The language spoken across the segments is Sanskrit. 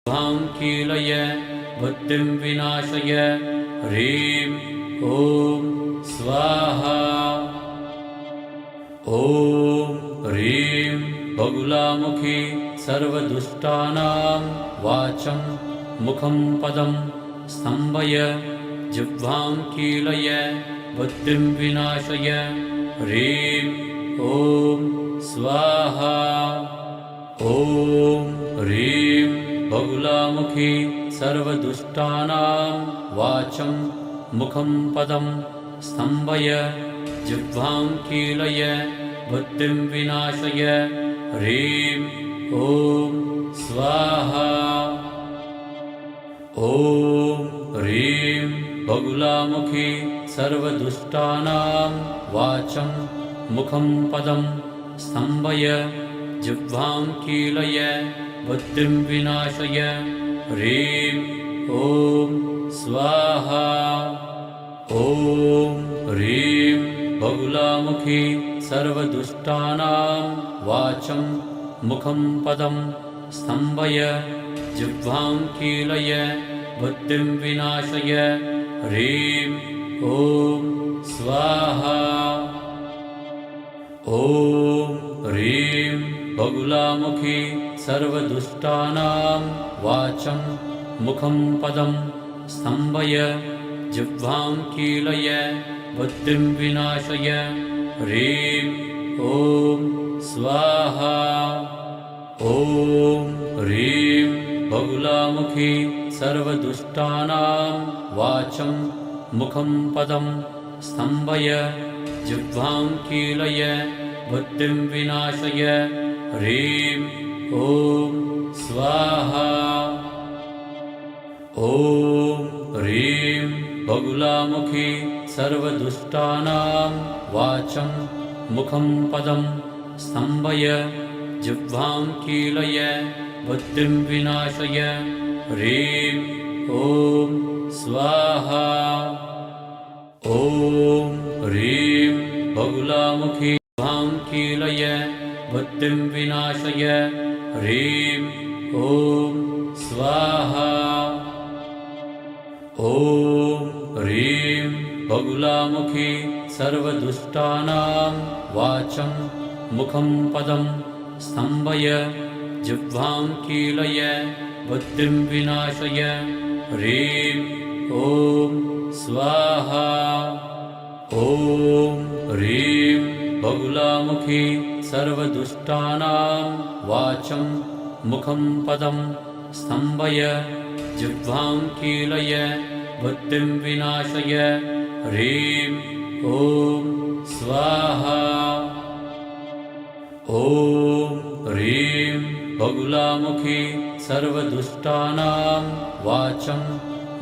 जिह्वां कीलय बुद्धिं विनाशय ह्रीं ॐ स्वाहा। ॐ ह्रीं बगुलामुखी सर्वदुष्टानां वाचं मुखं पदं स्तम्भय जिह्वां कीलय बुद्धिं विनाशय ह्रीं ॐ स्वाहा। ॐ ह्रीं बगुलामुखी सर्वदुष्टानां वाचं मुखं पदं स्तम्भय जिह्वां कीलय बुद्धिं विनाशय ह्रीं ॐ स्वाहा। ॐ ह्रीं बगुलामुखी सर्वदुष्टानां वाचं मुखं पदं स्तम्भय जिह्वां कीलय बुद्धिं विनाशय ह्रीं ॐ स्वाहा। ॐ ह्रीं बगुलामुखी सर्वदुष्टानां वाचं मुखं पदं स्तम्भय जिह्वां कीलय बुद्धिं विनाशय ह्रीं ॐ स्वाहा। ॐ ह्रीं बगुलामुखी सर्वदुष्टानां वाचं मुखं पदं स्तम्भय जिह्वां कीलय बुद्धिं विनाशय ह्रीं ॐ स्वाहा। ॐ ह्रीं बगुलामुखी सर्वदुष्टानां वाचं मुखं पदं स्तम्भय जिह्वां कीलय बुद्धिं विनाशय ह्रीं ॐ स्वाहा। ॐ ह्रीं बगुलामुखी सर्वदुष्टानां वाचं मुखं पदं स्तम्भय जिह्वां कीलय बुद्धिं विनाशय ह्रीं ॐ स्वाहा। ॐ ह्रीं बगुलामुखी जिह्वां कीलय बुद्धिं विनाशय ह्रीं ॐ स्वाहा। ॐ ह्रीं बगुलामुखी सर्वदुष्टानां वाचं मुखं पदं स्तम्भय जिह्वां कीलय बुद्धिं विनाशय ह्रीं ॐ स्वाहा। ॐ ह्रीं बगुलामुखी सर्वदुष्टानां वाचं मुखं पदं स्तम्भय जिह्वां कीलय बुद्धिं विनाशय ह्रीं ॐ स्वाहा। ॐ ह्रीं बगुलामुखी सर्वदुष्टानां वाचं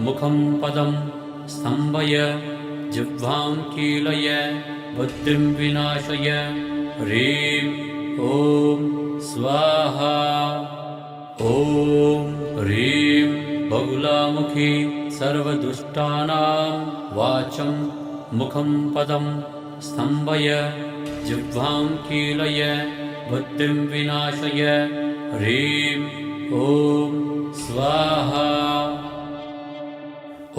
मुखं पदं स्तम्भय जिह्वां कीलय बुद्धिं विनाशय ह्रीं ॐ स्वाहा। ॐ ह्रीं बगुलामुखी सर्वदुष्टानां वाचं मुखं पदं स्तम्भय जिह्वां कीलय बुद्धिं विनाशय ह्रीं ॐ स्वाहा।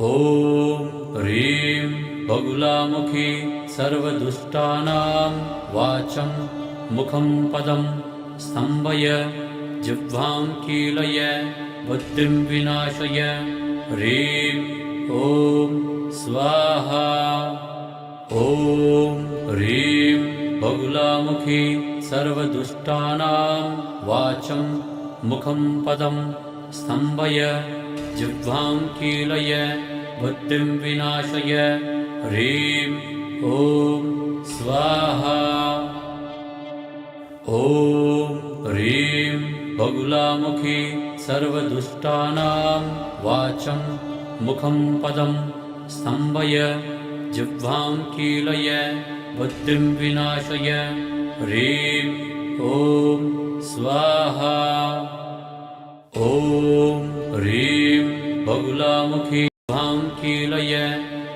ॐ ह्रीं बगुलामुखी सर्वदुष्टानां वाचं मुखं पदं स्तम्भय जिह्वां कीलय बुद्धिं विनाशय ह्रीं ॐ स्वाहा। ॐ ह्रीं बगुलामुखी सर्वदुष्टानां वाचं मुखं पदं स्तम्भय जिह्वां कीलय बुद्धिं विनाशय ह्रीं ॐ स्वाहा। ॐ ह्रीं बगुलामुखी सर्वदुष्टानां वाचं मुखं पदं स्तम्भय जिह्वां कीलय बुद्धिं विनाशय ह्रीं ॐ स्वाहा। ॐ ह्रीं बगुलामुखी जिह्वां कीलय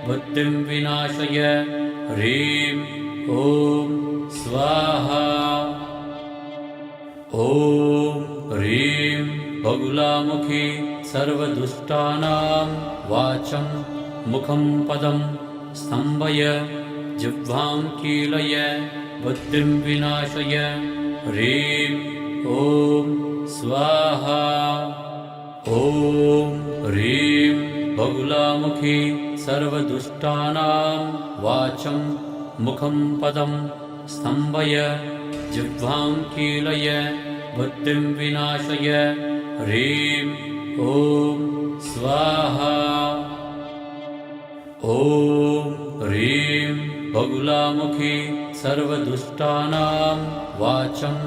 बुद्धिं विनाशय ह्रीं ॐ स्वाहा। ॐ ह्रीं बगुलामुखी सर्वदुष्टानां वाचं मुखं पदं स्तम्भय जिह्वां कीलय बुद्धिं विनाशय ह्रीं ॐ स्वाहा ॐ ह्रीं बगुलामुखी सर्वदुष्टानां वाचं मुखं पदं स्तम्भय जिह्वां कीलय बुद्धिं विनाशय ह्रीं ॐ स्वाहा ॐ ह्रीं बगुलामुखी सर्वदुष्टानां वाचं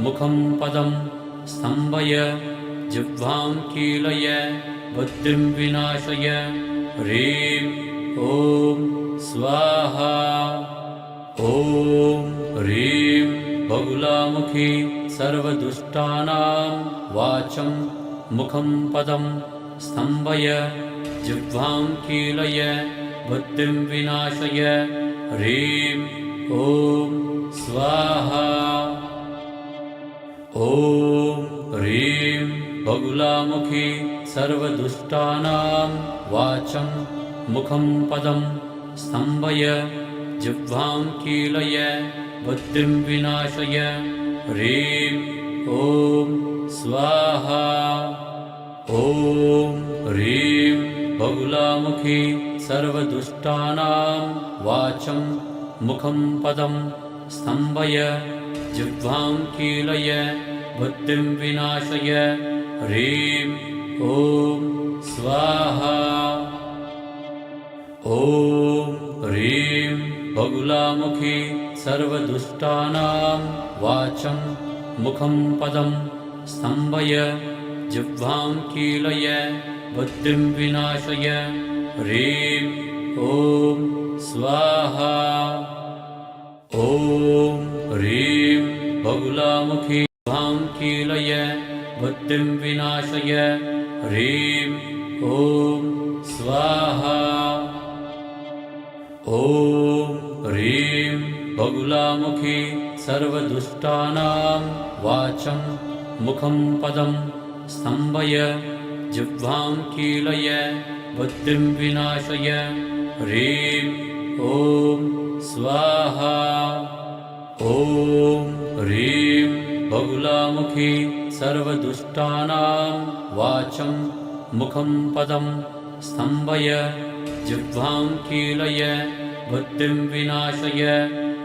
मुखं पदं स्तम्भय जिह्वां कीलय बुद्धिं विनाशय ह्रीं ॐ स्वाहा ॐ ह्रीं बगुलामुखी सर्वदुष्टानां वाचं मुखं पदं स्तम्भय जिह्वां कीलय बुद्धिं विनाशय ह्रीं ॐ स्वाहा ॐ ह्रीं बगुलामुखी सर्वदुष्टानां वाचं मुखं पदं स्तम्भय जिह्वां कीलय बुद्धिं विनाशय ह्रीं ॐ स्वाहा ॐ ह्रीं बगुलामुखी सर्वदुष्टानां वाचं मुखं पदं स्तम्भय जिह्वां कीलय बुद्धिं विनाशय ह्रीं ॐ स्वाहा ॐ ह्रीं बगुलामुखी सर्वदुष्टानां वाचं मुखं पदं स्तम्भय जिह्वां कीलय बुद्धिं विनाशय ह्रीं ॐ स्वाहा ॐ ह्रीं बगुलामुखी जिह्वां कीलय बुद्धिं विनाशय ह्रीं ॐ स्वाहा ॐ ह्रीं बगुलामुखी सर्वदुष्टानां वाचं मुखं पदं स्तम्भय जिह्वां कीलय बुद्धिं विनाशय ह्रीं ॐ स्वाहा ॐ ह्रीं बगुलामुखी सर्वदुष्टानां वाचं मुखं पदं स्तम्भय जिह्वां कीलय बुद्धिं विनाशय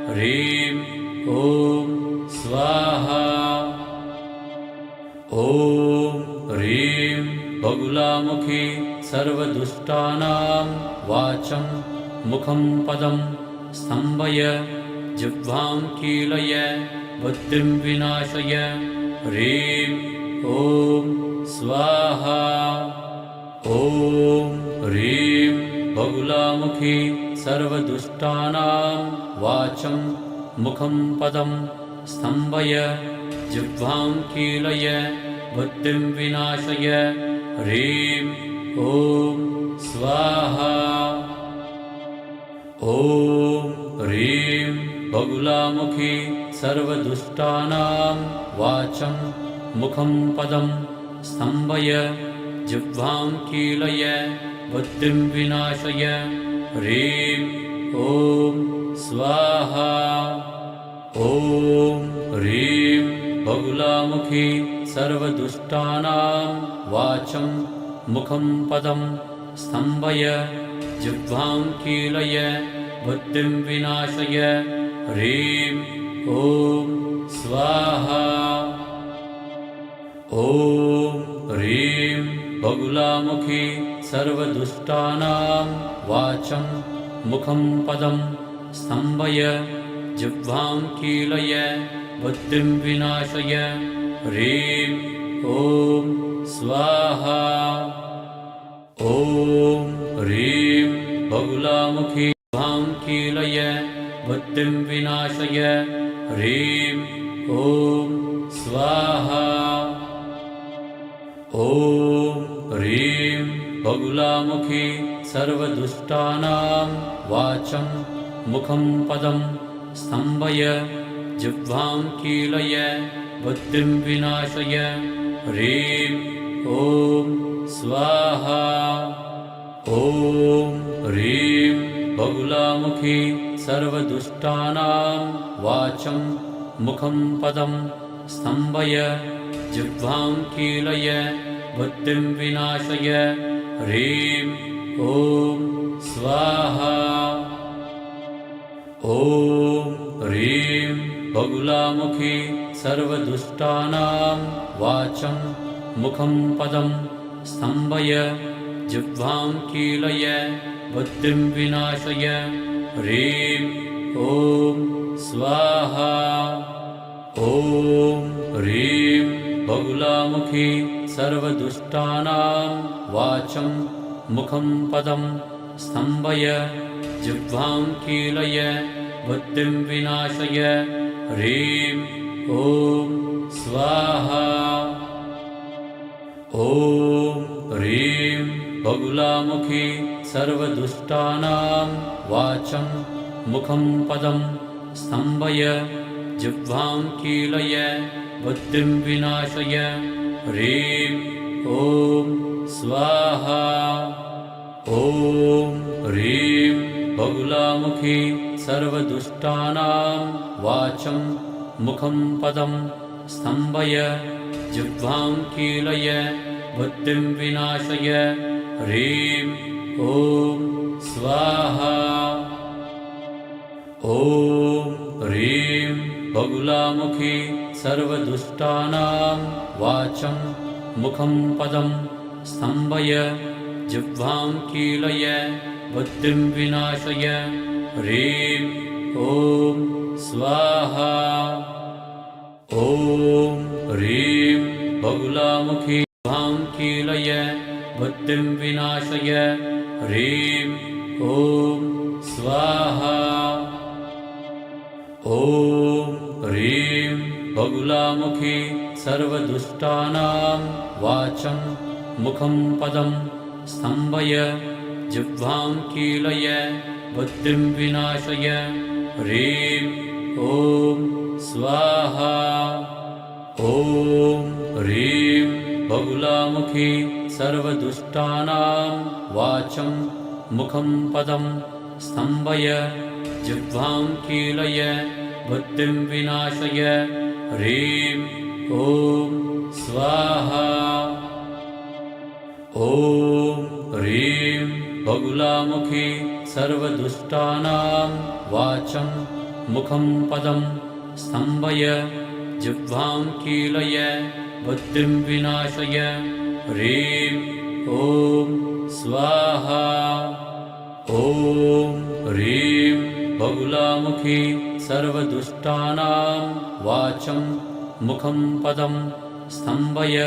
ह्रीं ॐ स्वाहा ॐ ह्रीं बगुलामुखी सर्वदुष्टानां वाचं मुखं पदं स्तम्भय जिह्वां कीलय बुद्धिं विनाशय ह्रीं ॐ स्वाहा ॐ ह्रीं बगुलामुखी सर्वदुष्टानां वाचं मुखं पदं स्तम्भय जिह्वां कीलय बुद्धिं विनाशय ह्रीं ॐ स्वाहा ॐ ह्रीं बगुलामुखी सर्वदुष्टानां वाचं मुखं पदं स्तम्भय जिह्वां कीलय बुद्धिं विनाशय ह्रीं ॐ स्वाहा ॐ ह्रीं बगुलामुखी सर्वदुष्टानां वाचं मुखं पदं स्तम्भय जिह्वां कीलय बुद्धिं विनाशय ह्रीं ॐ स्वाहा ॐ ह्रीं बगुलामुखी सर्वदुष्टानां वाचं मुखं पदं स्तम्भय जिह्वां कीलय बुद्धिं विनाशय ह्रीं ॐ स्वाहा ॐ ह्रीं बगुलामुखी जिह्वां कीलय बुद्धिं विनाशय ह्रीं ॐ स्वाहा ॐ ह्रीं बगुलामुखी सर्वदुष्टानां वाचं मुखं पदं स्तम्भय जिह्वां कीलय बुद्धिं विनाशय ह्रीं ॐ स्वाहा ॐ ह्रीं बगुलामुखी सर्वदुष्टानां वाचं मुखं पदं स्तम्भय जिह्वां कीलय बुद्धिं विनाशय ह्रीं ॐ स्वाहा ॐ ह्रीं बगुलामुखी सर्वदुष्टानां वाचं मुखं पदं स्तम्भय जिह्वां कीलय बुद्धिं विनाशय ह्रीं ॐ स्वाहा ॐ ह्रीं बगुलामुखी सर्वदुष्टानां वाचं मुखं पदं स्तम्भय जिह्वां कीलय बुद्धिं विनाशय ह्रीं ॐ स्वाहा ॐ ह्रीं बगुलामुखी सर्वदुष्टानां वाचं मुखं पदं स्तम्भय जिह्वां कीलय बुद्धिं विनाशय ह्रीं ॐ स्वाहा ॐ ह्रीं बगुलामुखी सर्वदुष्टानां वाचं मुखं पदं स्तम्भय जिह्वां कीलय बुद्धिं विनाशय ह्रीं ॐ स्वाहा ॐ ह्रीं बगुलामुखी सर्वदुष्टानां वाचं मुखं पदं स्तम्भय जिह्वां कीलय बुद्धिं विनाशय ह्रीं ॐ स्वाहा ॐ ह्रीं बगुलामुखी जिह्वां कीलय बुद्धिं विनाशय ह्रीं ॐ स्वाहा ॐ ह्रीं बगुलामुखी सर्वदुष्टानां वाचं मुखं पदं स्तम्भय जिह्वां कीलय बुद्धिं विनाशय ह्रीं ॐ स्वाहा ॐ ह्रीं बगुलामुखी सर्वदुष्टानां वाचं मुखं पदं स्तम्भय जिह्वां कीलय बुद्धिं विनाशय ह्रीं ॐ स्वाहा ॐ ह्रीं बगुलामुखी सर्वदुष्टानां वाचं मुखं पदं स्तम्भय जिह्वां कीलय बुद्धिं विनाशय ह्रीं ॐ स्वाहा ॐ ह्रीं बगुलामुखी सर्वदुष्टानां वाचं मुखं पदं स्तम्भय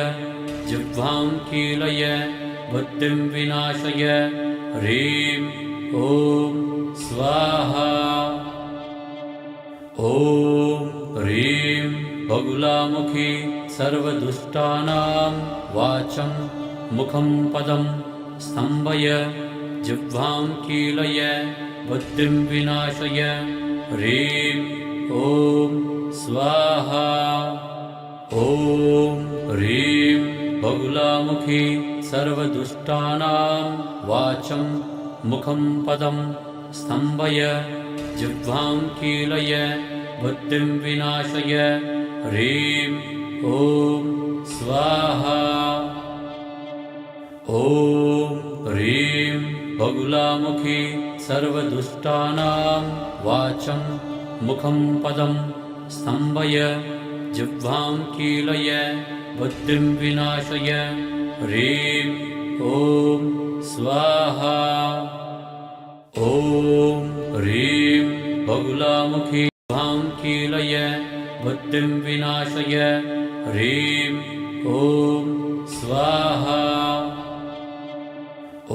जिह्वां कीलय बुद्धिं विनाशय ह्रीं ॐ स्वाहा ॐ ह्रीं बगुलामुखी सर्वदुष्टानां वाचं मुखं पदं स्तम्भय जिह्वां कीलय बुद्धिं विनाशय ह्रीं ॐ स्वाहा ॐ ह्रीं बगुलामुखी सर्वदुष्टानां वाचं मुखं पदं स्तम्भय जिह्वां कीलय बुद्धिं विनाशय ह्रीं ॐ स्वाहा ॐ ह्रीं बगुलामुखी सर्वदुष्टानां वाचं मुखं पदं स्तम्भय जिह्वां कीलय बुद्धिं विनाशय ह्रीं ॐ स्वाहा ॐ ह्रीं बगुलामुखी जिह्वां कीलय बुद्धिं विनाशय ह्रीं ॐ स्वाहा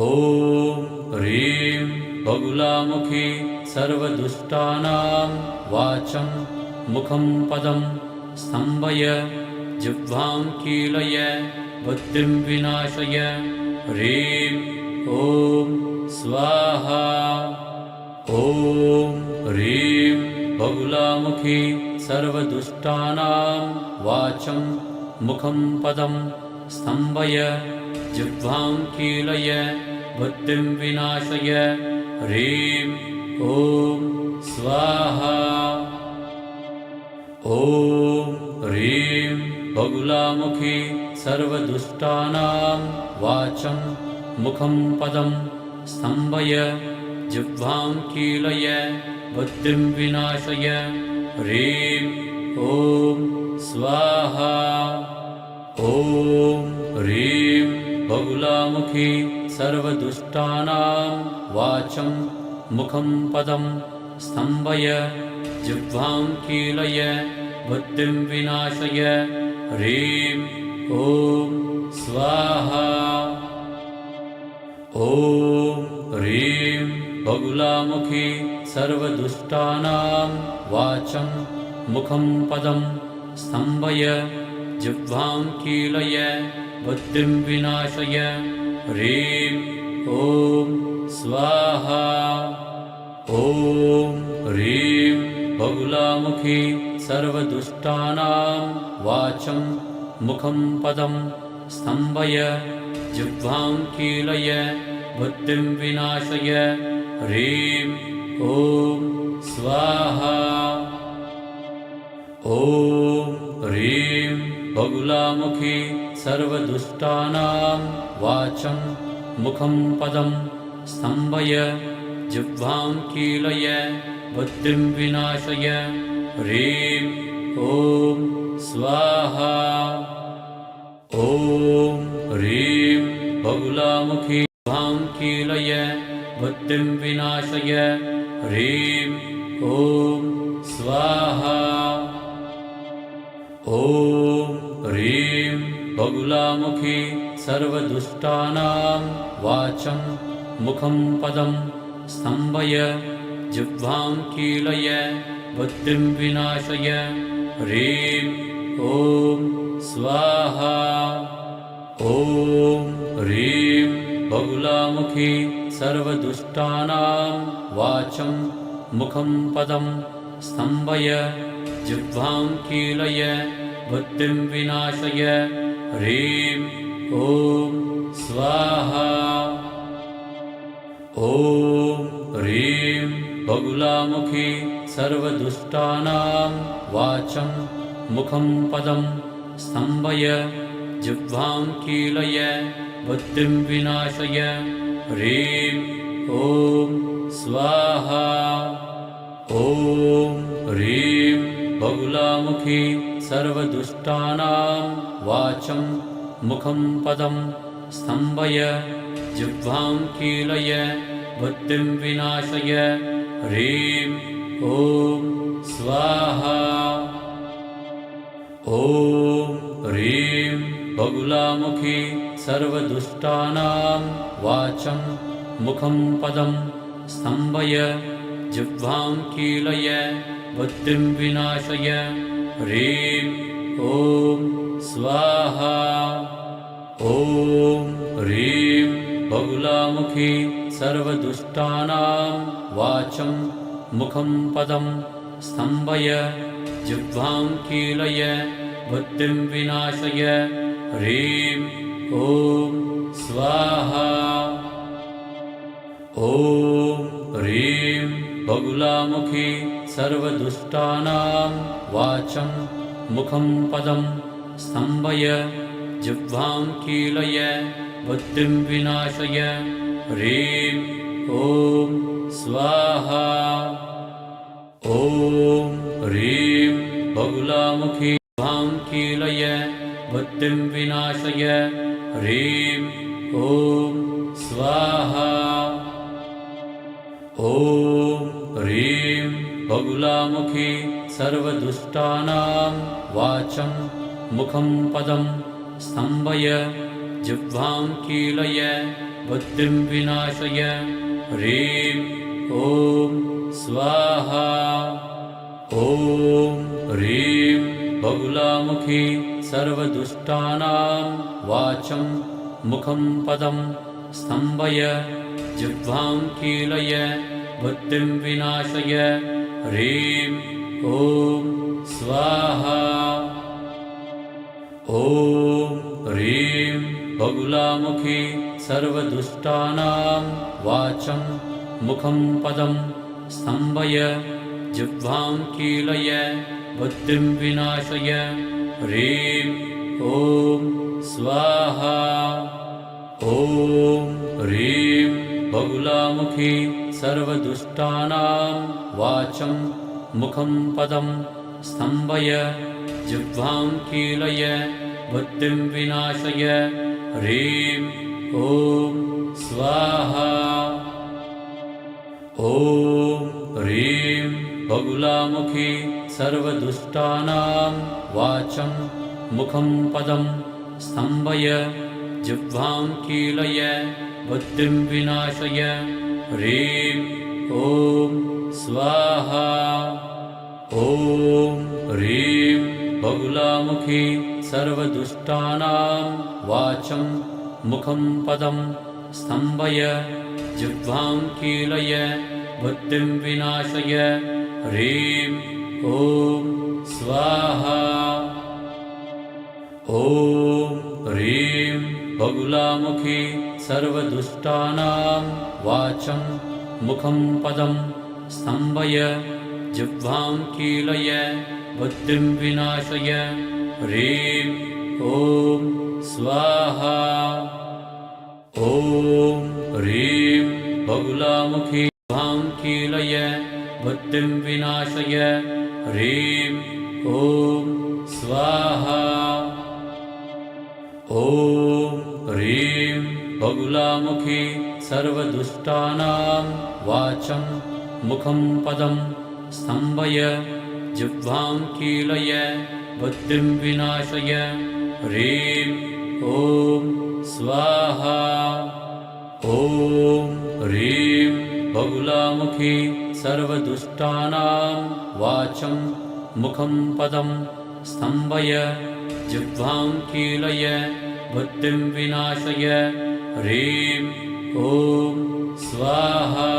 ॐ ह्रीं बगुलामुखी सर्वदुष्टानां वाचं मुखं पदं स्तम्भय जिह्वां कीलय बुद्धिं विनाशय ह्रीं ॐ स्वाहा ॐ ह्रीं बगुलामुखी सर्वदुष्टानां वाचं मुखं पदं स्तम्भय जिह्वां कीलय बुद्धिं विनाशय ह्रीं ॐ स्वाहा ॐ ह्रीं बगुलामुखी सर्वदुष्टानां वाचं मुखं पदं स्तम्भय जिह्वां कीलय बुद्धिं विनाशय ह्रीं ॐ स्वाहा ॐ ह्रीं बगुलामुखी सर्वदुष्टानां वाचं मुखं पदं स्तम्भय जिह्वां कीलय बुद्धिं विनाशय ह्रीं ॐ स्वाहा ॐ ह्रीं बगुलामुखी सर्वदुष्टानां वाचं मुखं पदं स्तम्भय जिह्वां कीलय बुद्धिं विनाशय ह्रीं ॐ स्वाहा ॐ ह्रीं बगुलामुखी सर्वदुष्टानां वाचं मुखं पदं स्तम्भय जिह्वां कीलय बुद्धिं विनाशय ह्रीं ॐ स्वाहा ॐ ह्रीं बगुलामुखी सर्वदुष्टानां वाचं मुखं पदं स्तम्भय जिह्वां कीलय बुद्धिं विनाशय ह्रीं ॐ स्वाहा ॐ ह्रीं बगुलामुखी जिह्वां कीलय बुद्धिं विनाशय ह्रीं ॐ स्वाहा ॐ ह्रीं बगुलामुखी सर्वदुष्टानां वाचं मुखं पदं स्तम्भय जिह्वां कीलय बुद्धिं विनाशय ह्रीं ॐ स्वाहा ॐ ह्रीं बगुलामुखी सर्वदुष्टानां वाचं मुखं पदं स्तम्भय जिह्वां कीलय बुद्धिं विनाशय ह्रीं ॐ स्वाहा ॐ ह्रीं बगुलामुखी सर्वदुष्टानां वाचं मुखं पदं स्तम्भय जिह्वां कीलय बुद्धिं विनाशय ह्रीं ॐ स्वाहा ॐ ह्रीं बगुलामुखी सर्वदुष्टानां वाचं मुखं पदं स्तम्भय जिह्वां कीलय बुद्धिं विनाशय ह्रीं ॐ स्वाहा ॐ ह्रीं बगुलामुखी सर्वदुष्टानां वाचं मुखं पदं स्तम्भय जिह्वां कीलय बुद्धिं विनाशय ह्रीं ॐ स्वाहा ॐ ह्रीं बगुलामुखी सर्वदुष्टानां वाचं मुखं पदं स्तम्भय जिह्वां कीलय बुद्धिं विनाशय ह्रीं ॐ स्वाहा ॐ ह्रीं बगुलामुखी सर्वदुष्टानां वाचं मुखं पदं स्तम्भय जिह्वां कीलय बुद्धिं विनाशय ह्रीं ॐ स्वाहा ॐ ह्रीं बगुलामुखी जिह्वां कीलय बुद्धिं विनाशय ह्रीं ॐ स्वाहा ॐ ह्रीं बगुलामुखी सर्वदुष्टानां वाचं मुखं पदं स्तम्भय जिह्वां कीलय बुद्धिं विनाशय ह्रीं ॐ स्वाहा ॐ ह्रीं बगुलामुखी सर्वदुष्टानां वाचं मुखं पदं स्तम्भय जिह्वां कीलय बुद्धिं विनाशय ह्रीं ॐ स्वाहा ॐ ह्रीं बगुलामुखी सर्वदुष्टानां वाचं मुखं पदं स्तम्भय जिह्वां कीलय बुद्धिं विनाशय ह्रीं ॐ स्वाहा ॐ ह्रीं बगुलामुखी सर्वदुष्टानां वाचं मुखं पदं स्तम्भय जिह्वां कीलय बुद्धिं विनाशय ह्रीं ॐ स्वाहा ॐ ह्रीं बगुलामुखी सर्वदुष्टानां वाचं मुखं पदं स्तम्भय जिह्वां कीलय बुद्धिं विनाशय ह्रीं ॐ स्वाहा ॐ ह्रीं बगुलामुखी सर्वदुष्टानां वाचं मुखं पदं स्तम्भय जिह्वां कीलय बुद्धिं विनाशय ह्रीं ॐ स्वाहा ॐ ह्रीं बगुलामुखी सर्वदुष्टानां वाचं मुखं पदं स्तम्भय जिह्वां कीलय बुद्धिं विनाशय ह्रीं ॐ स्वाहा ॐ ह्रीं बगुलामुखी जिह्वां कीलय बुद्धिं विनाशय ह्रीं ॐ स्वाहा ॐ ह्रीं बगुलामुखी सर्वदुष्टानां वाचं मुखं पदं स्तम्भय जिह्वां कीलय बुद्धिं विनाशय ह्रीं ॐ स्वाहा ॐ ह्रीं बगुलामुखी सर्वदुष्टानां वाचं मुखं पदं स्तम्भय जिह्वां कीलय बुद्धिं विनाशय ह्रीं ॐ स्वाहा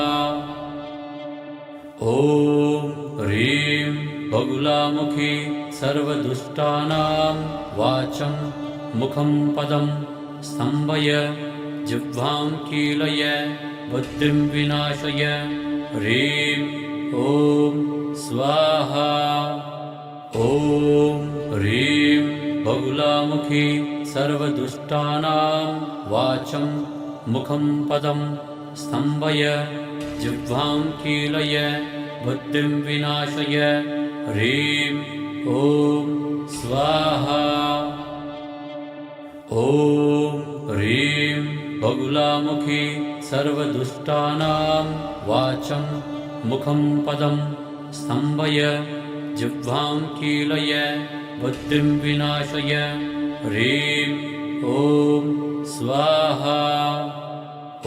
ॐ ह्रीं बगुलामुखी सर्वदुष्टानां वाचं मुखं पदं स्तम्भय जिह्वां कीलय बुद्धिं विनाशय ह्रीं ॐ स्वाहा ॐ ह्रीं बगुलामुखी सर्वदुष्टानां वाचं मुखं पदं स्तम्भय जिह्वां कीलय बुद्धिं विनाशय ह्रीं ॐ स्वाहा ॐ ह्रीं बगुलामुखी सर्वदुष्टानां वाचं मुखं पदं स्तम्भय जिह्वां कीलय बुद्धिं विनाशय ह्रीं ॐ स्वाहा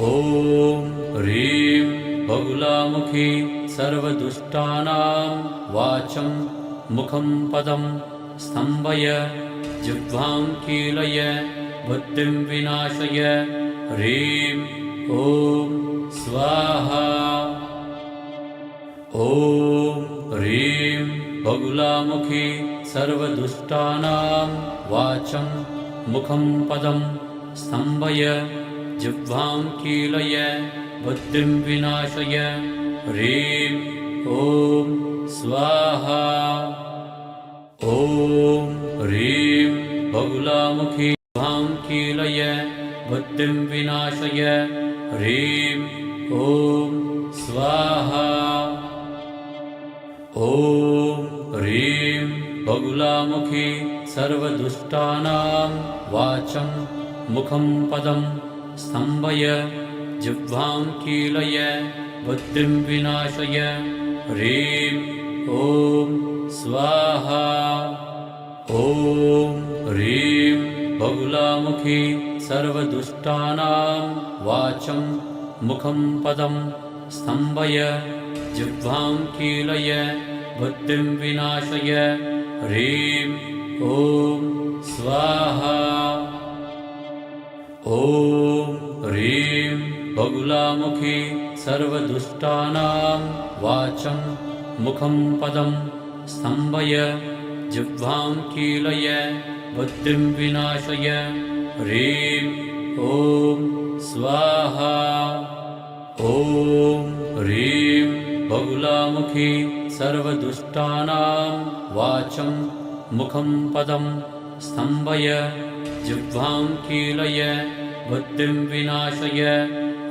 ॐ ह्रीं बगुलामुखी सर्वदुष्टानां वाचं मुखं पदं स्तम्भय जिह्वां कीलय बुद्धिं विनाशय ह्रीं ॐ स्वाहा ॐ ह्रीं बगुलामुखी सर्वदुष्टानां वाचं मुखं पदं स्तम्भय जिह्वां कीलय बुद्धिं विनाशय ह्रीं ॐ स्वाहा ॐ ह्रीं बगुलामुखी जिह्वां कीलय बुद्धिं विनाशय ह्रीं ॐ स्वाहा ॐ ह्रीं बगुलामुखी सर्वदुष्टानां वाचं मुखं पदं स्तम्भय जिह्वां कीलय बुद्धिं विनाशय ह्रीं ॐ स्वाहा ॐ ह्रीं बगुलामुखी सर्वदुष्टानां वाचं मुखं पदं स्तम्भय जिह्वां कीलय बुद्धिं विनाशय ह्रीं ॐ स्वाहा ॐ ह्रीं बगुलामुखी सर्वदुष्टानां वाचं मुखं पदं स्तम्भय जिह्वां कीलय बुद्धिं विनाशय ह्रीं ॐ स्वाहा। ॐ ह्रीं बगुलामुखी सर्वदुष्टानां वाचं मुखं पदं स्तम्भय जिह्वां कीलय बुद्धिं विनाशय।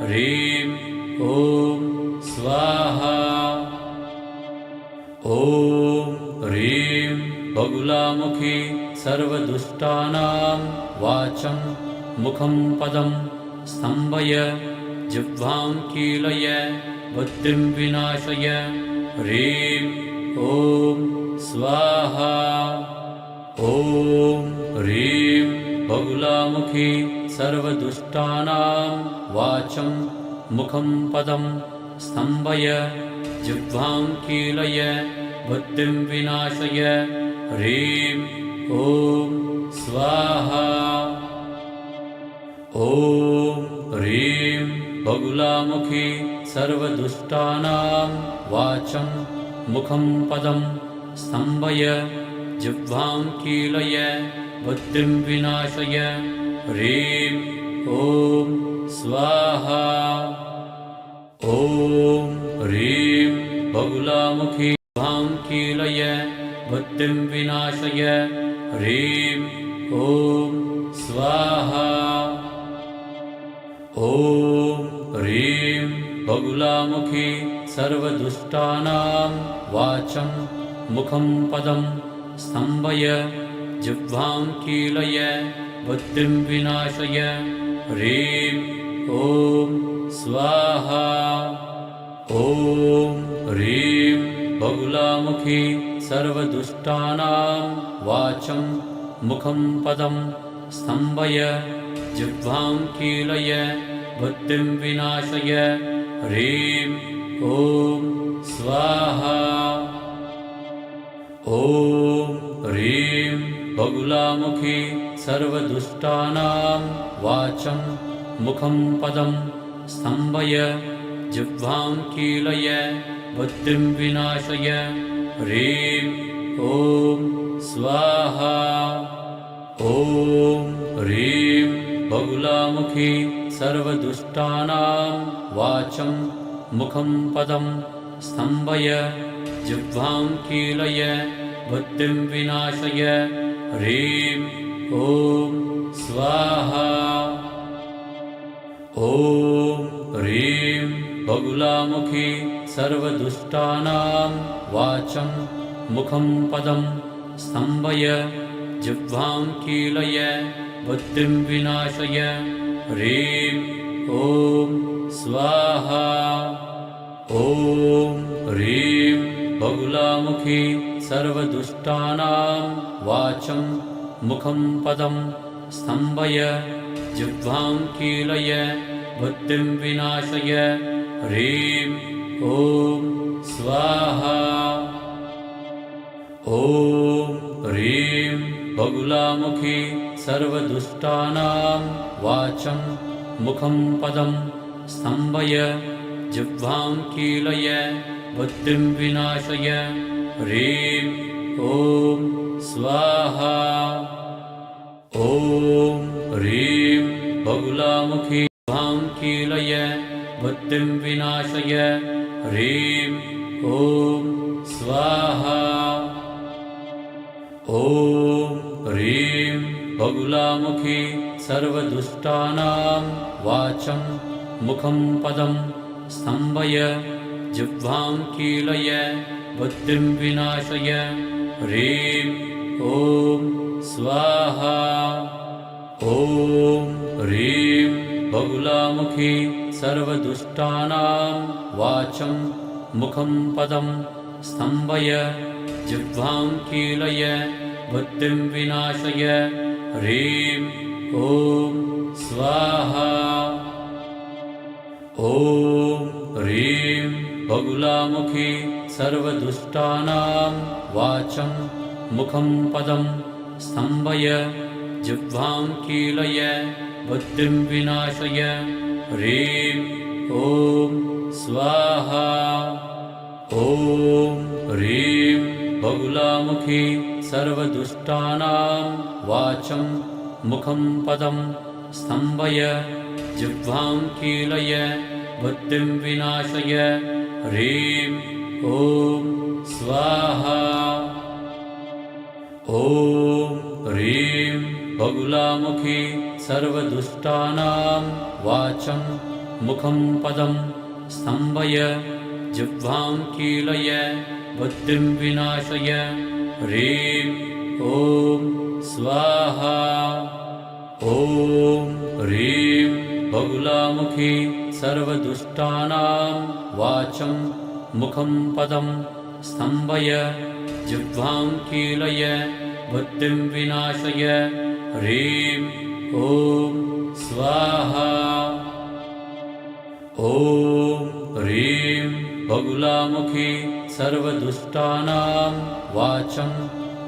ह्रीं ॐ स्वाहा। ॐ ह्रीं बगुलामुखी सर्वदुष्टानां वाचं मुखं पदं स्तम्भय जिह्वां कीलय बुद्धिं विनाशय। ह्रीं ॐ स्वाहा। ॐ ह्रीं बगुलामुखी सर्वदुष्टानां वाचं मुखं पदं स्तम्भय जिह्वां कीलय बुद्धिं विनाशय। ह्रीं ॐ स्वाहा। ॐ ह्रीं बगुलामुखी सर्वदुष्टानां वाचं मुखं पदं स्तम्भय जिह्वां कीलय बुद्धिं विनाशय। ह्रीं ॐ स्वाहा। ॐ ह्रीं बगुलामुखी जिह्वां कीलय बुद्धिं विनाशय। ह्रीं ॐ स्वाहा। ॐ ह्रीं बगुलामुखी सर्वदुष्टानां वाचं मुखं पदं स्तम्भय जिह्वां कीलय बुद्धिं विनाशय। ह्रीं ॐ स्वाहा। ॐ ह्रीं बगुलामुखी सर्वदुष्टानां वाचं मुखं पदं स्तम्भय जिह्वां कीलय बुद्धिं विनाशय। ह्रीं ॐ स्वाहा। ॐ ह्रीं बगुलामुखी सर्वदुष्टानां वाचं मुखं पदं स्तम्भय जिह्वां कीलय बुद्धिं विनाशय। ह्रीं ॐ स्वाहा। ॐ ह्रीं बगुलामुखी सर्वदुष्टानां वाचं मुखं पदं स्तम्भय जिह्वां कीलय बुद्धिं विनाशय। ह्रीं ॐ स्वाहा। ॐ ह्रीं बगुलामुखी सर्वदुष्टानां वाचं मुखं पदं स्तम्भय जिह्वां कीलय बुद्धिं विनाशय। ह्रीं ॐ स्वाहा। ॐ ह्रीं बगुलामुखी सर्वदुष्टानां वाचं मुखं पदं स्तम्भय जिह्वां कीलय बुद्धिं विनाशय। ह्रीं ॐ स्वाहा। ॐ ह्रीं बगुलामुखी सर्वदुष्टानां वाचं मुखं पदं स्तम्भय जिह्वां कीलय बुद्धिं विनाशय। ह्रीं ॐ स्वाहा। ॐ ह्रीं बगुलामुखी जिह्वां कीलय बुद्धिं विनाशय। ह्रीं ॐ स्वाहा। ॐ ह्रीं बगुलामुखी सर्वदुष्टानां वाचं मुखं पदं स्तम्भय जिह्वां कीलय बुद्धिं विनाशय। ह्रीं ॐ स्वाहा। ॐ ह्रीं बगुलामुखी सर्वदुष्टानां वाचं मुखं पदं स्तम्भय जिह्वां कीलय बुद्धिं विनाशय। ह्रीं ॐ स्वाहा। ॐ ह्रीं बगुलामुखी सर्वदुष्टानां वाचं मुखं पदं स्तम्भय जिह्वां कीलय बुद्धिं विनाशय। ह्रीं ॐ स्वाहा। ॐ ह्रीं बगुलामुखी सर्वदुष्टानां वाचं मुखं पदं स्तम्भय जिह्वां कीलय बुद्धिं विनाशय ह्रीं ॐ स्वाहा ॐ ह्रीं बगुलामुखी सर्वदुष्टानां वाचं मुखं पदं स्तम्भय जिह्वां कीलय बुद्धिं विनाशय ह्रीं ॐ स्वाहा ॐ ह्रीं बगुलामुखी सर्वदुष्टानां वाचं मुखं पदं स्तम्भय जिह्वां कीलय बुद्धिं विनाशय ह्रीं ॐ स्वाहा ॐ ह्रीं बगुलामुखी सर्वदुष्टानां वाचं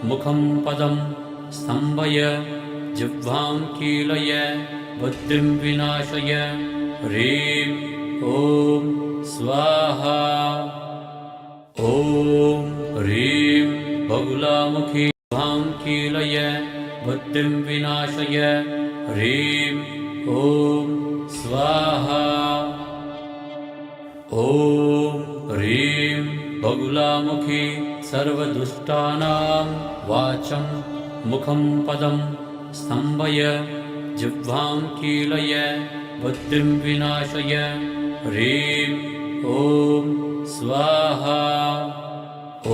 मुखं पदं स्तम्भय जिह्वां कीलय बुद्धिं विनाशय ह्रीं ॐ स्वाहा ॐ ह्रीं बगुलामुखी जिह्वां कीलय बुद्धिं विनाशय ह्रीं ॐ स्वाहा ॐ ह्रीं बगुलामुखी सर्वदुष्टानां वाचं मुखं पदं स्तम्भय जिह्वां कीलय बुद्धिं विनाशय ह्रीं ॐ स्वाहा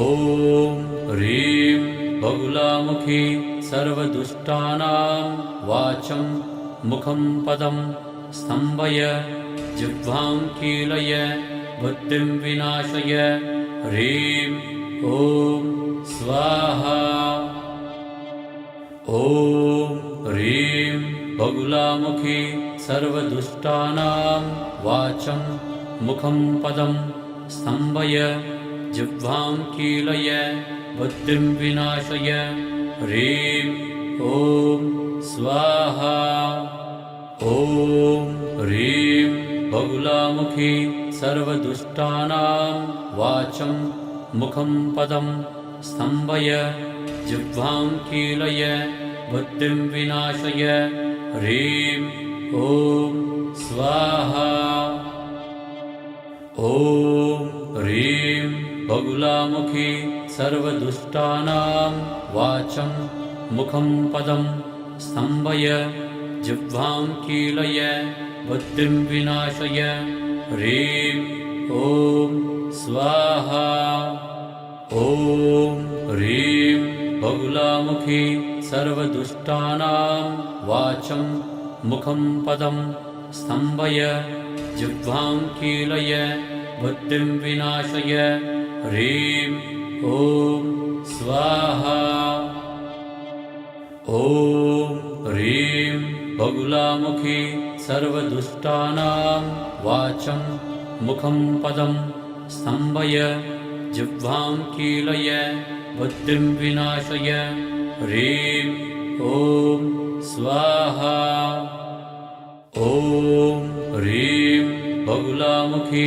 ॐ ह्रीं बगुलामुखी सर्वदुष्टानां वाचं मुखं पदं स्तम्भय जिह्वां कीलय बुद्धिं विनाशय ह्रीं ॐ स्वाहा ॐ ह्रीं बगुलामुखी सर्वदुष्टानां वाचं मुखं पदं स्तम्भय जिह्वां कीलय बुद्धिं विनाशय ह्रीं ॐ स्वाहा ॐ ह्रीं बगुलामुखी सर्वदुष्टानां वाचं मुखं पदं स्तम्भय जिह्वां कीलय बुद्धिं विनाशय ह्रीं ॐ स्वाहा ॐ ह्रीं बगुलामुखी सर्वदुष्टानां वाचं मुखं पदं स्तम्भय जिह्वां कीलय बुद्धिं विनाशय ह्रीं ॐ स्वाहा ॐ ह्रीं बगुलामुखी सर्वदुष्टानां वाचं मुखं पदं स्तम्भय जिह्वां कीलय बुद्धिं विनाशय ह्रीं ॐ स्वाहा ॐ ह्रीं बगुलामुखी सर्वदुष्टानां वाचं मुखं पदं स्तम्भय जिह्वां कीलय बुद्धिं विनाशय ह्रीं ॐ स्वाहा ॐ ह्रीं बगुलामुखी